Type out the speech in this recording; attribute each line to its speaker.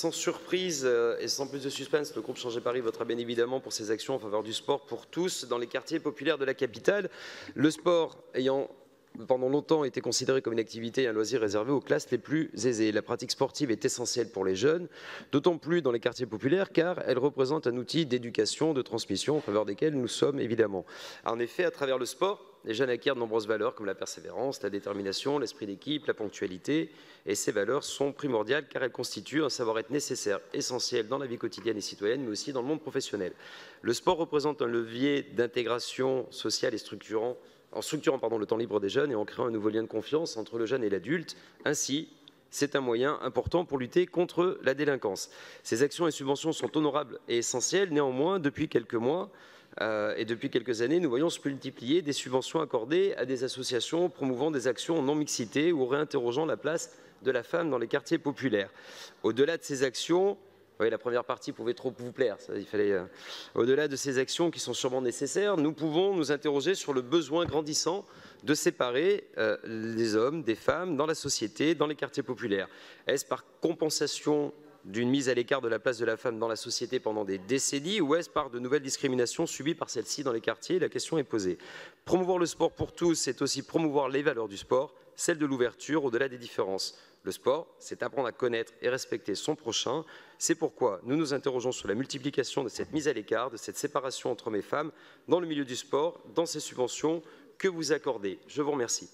Speaker 1: Sans surprise et sans plus de suspense, le groupe Changer Paris votera bien évidemment pour ses actions en faveur du sport pour tous dans les quartiers populaires de la capitale. Le sport ayant pendant longtemps été considéré comme une activité et un loisir réservé aux classes les plus aisées. La pratique sportive est essentielle pour les jeunes, d'autant plus dans les quartiers populaires car elle représente un outil d'éducation, de transmission en faveur desquels nous sommes évidemment. En effet, à travers le sport, les jeunes acquièrent de nombreuses valeurs comme la persévérance, la détermination, l'esprit d'équipe, la ponctualité. Et ces valeurs sont primordiales car elles constituent un savoir-être nécessaire, essentiel dans la vie quotidienne et citoyenne, mais aussi dans le monde professionnel. Le sport représente un levier d'intégration sociale et structurant le temps libre des jeunes et en créant un nouveau lien de confiance entre le jeune et l'adulte. Ainsi, c'est un moyen important pour lutter contre la délinquance. Ces actions et subventions sont honorables et essentielles. Néanmoins, depuis quelques mois et depuis quelques années, nous voyons se multiplier des subventions accordées à des associations promouvant des actions en non-mixité ou réinterrogeant la place de la femme dans les quartiers populaires. Au-delà de ces actions, oui, la première partie pouvait trop vous plaire. Au-delà de ces actions qui sont sûrement nécessaires, nous pouvons nous interroger sur le besoin grandissant de séparer les hommes des femmes dans la société, dans les quartiers populaires. Est-ce par compensation d'une mise à l'écart de la place de la femme dans la société pendant des décennies ou est-ce par de nouvelles discriminations subies par celle-ci dans les quartiers? La question est posée. Promouvoir le sport pour tous, c'est aussi promouvoir les valeurs du sport, celle de l'ouverture au-delà des différences. Le sport, c'est apprendre à connaître et respecter son prochain. C'est pourquoi nous nous interrogeons sur la multiplication de cette mise à l'écart, de cette séparation entre hommes et femmes dans le milieu du sport, dans ces subventions que vous accordez. Je vous remercie.